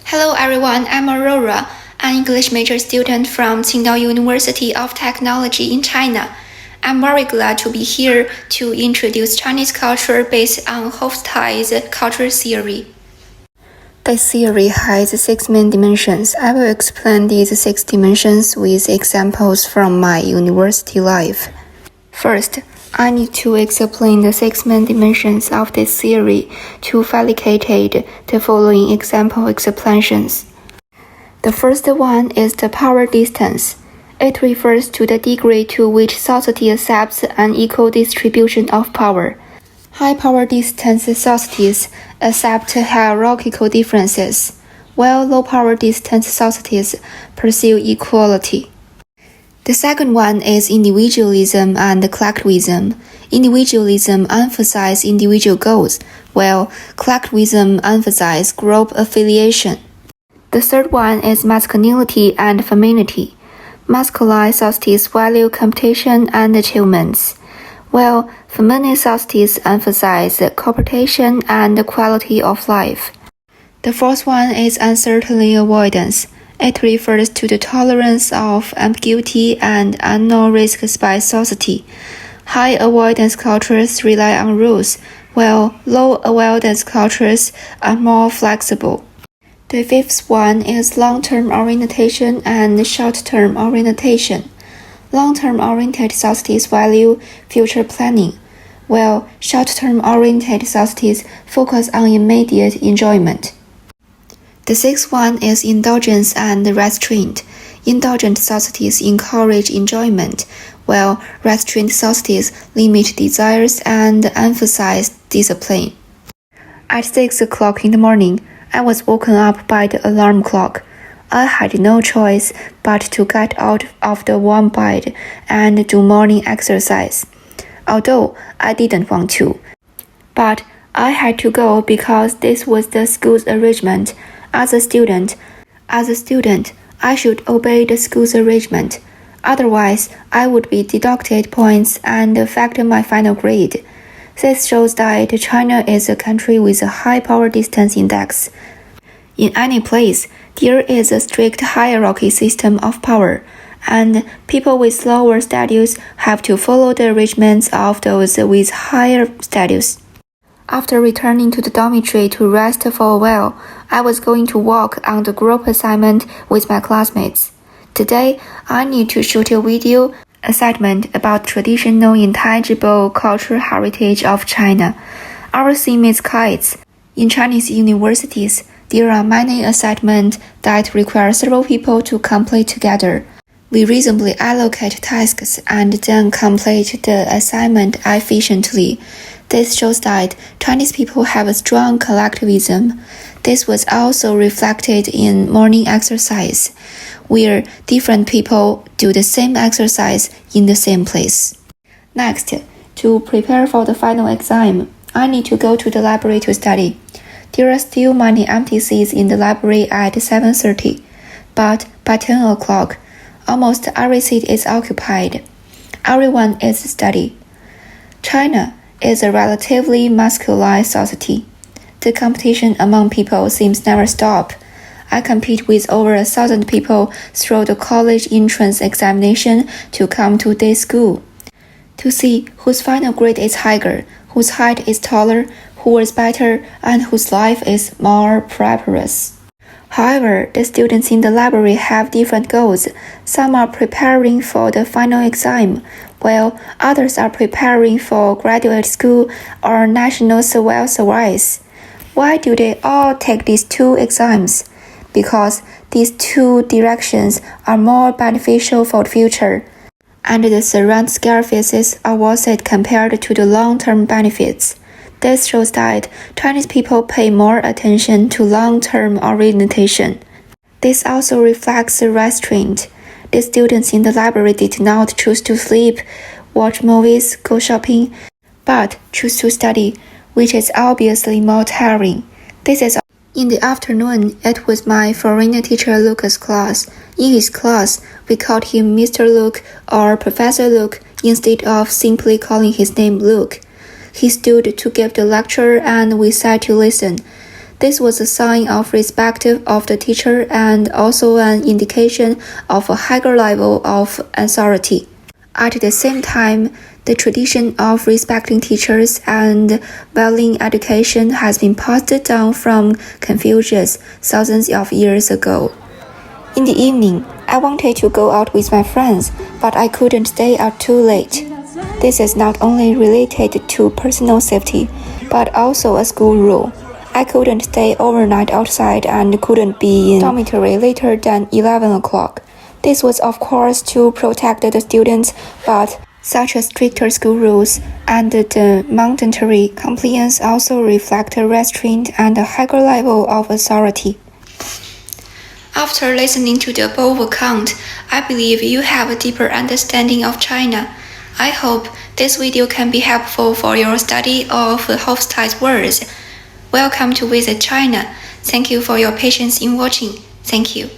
Hello everyone, I'm Aurora, an English major student from Qingdao University of Technology in China. I'm very glad to be here to introduce Chinese culture based on Hofstede's culture theory. This theory has 6 main dimensions. I will explain these 6 dimensions with examples from my university life. First, I need to explain the 6 main dimensions of this theory to facilitate the following example explanations. The first one is the power distance. It refers to the degree to which society accepts an equal distribution of power. High power distance societies accept hierarchical differences, while low power distance societies pursue equality. The second one is individualism and collectivism. Individualism emphasizes individual goals, while collectivism emphasizes group affiliation. The third one is masculinity and femininity. Masculine societies value competition and achievements, while feminine societies emphasize cooperation and quality of life. The fourth one is uncertainty avoidance. It refers to the tolerance of ambiguity and unknown risks by society. High avoidance cultures rely on rules, while low avoidance cultures are more flexible. The fifth one is long-term orientation and short-term orientation. Long-term oriented societies value future planning, while short-term oriented societies focus on immediate enjoyment. The sixth one is indulgence and restraint. Indulgent societies encourage enjoyment, while restrained societies limit desires and emphasize discipline. At 6 o'clock in the morning, I was woken up by the alarm clock. I had no choice but to get out of the warm bed and do morning exercise, although I didn't want to. But I had to go because this was the school's arrangement. As a student, I should obey the school's arrangement. Otherwise, I would be deducted points and affect my final grade. This shows that China is a country with a high power distance index. In any place, there is a strict hierarchy system of power, and people with lower status have to follow the arrangements of those with higher status. After returning to the dormitory to rest for a while, I was going to work on the group assignment with my classmates. Today, I need to shoot a video assignment about traditional intangible cultural heritage of China. Our theme is kites. In Chinese universities, there are many assignments that require several people to complete together. We reasonably allocate tasks and then complete the assignment efficiently. This shows that Chinese people have a strong collectivism. This was also reflected in morning exercise, where different people do the same exercise in the same place. Next, to prepare for the final exam, I need to go to the library to study. There are still many empty seats in the library at 7:30, but by 10 o'clock, almost every seat is occupied. Everyone is studying. China is a relatively masculine society. The competition among people seems never stop. I compete with over 1,000 people through the college entrance examination to come to this school. To see whose final grade is higher, whose height is taller, who is better, and whose life is more prosperous. However, the students in the library have different goals. Some are preparing for the final exam, while others are preparing for graduate school or national civil service. Why do they all take these 2 exams? Because these 2 directions are more beneficial for the future, and the surrounding sacrifices are worth it compared to the long-term benefits. This shows that Chinese people pay more attention to long-term orientation. This also reflects the restraint. The students in the library did not choose to sleep, watch movies, go shopping, but choose to study, which is obviously more tiring. In the afternoon, it was my foreign teacher Lucas' class. In his class, we called him Mr. Luke or Professor Luke instead of simply calling his name Luke. He stood to give the lecture and we sat to listen. This was a sign of respect of the teacher and also an indication of a higher level of authority. At the same time, the tradition of respecting teachers and valuing education has been passed down from Confucius thousands of years ago. In the evening, I wanted to go out with my friends, but I couldn't stay out too late. This is not only related to personal safety, but also a school rule. I couldn't stay overnight outside and couldn't be in dormitory later than 11 o'clock. This was of course to protect the students, but such a stricter school rules and the mandatory compliance also reflect a restraint and a higher level of authority. After listening to the above account, I believe you have a deeper understanding of China. I hope this video can be helpful for your study of Hofstadt's words. Welcome to visit China. Thank you for your patience in watching. Thank you.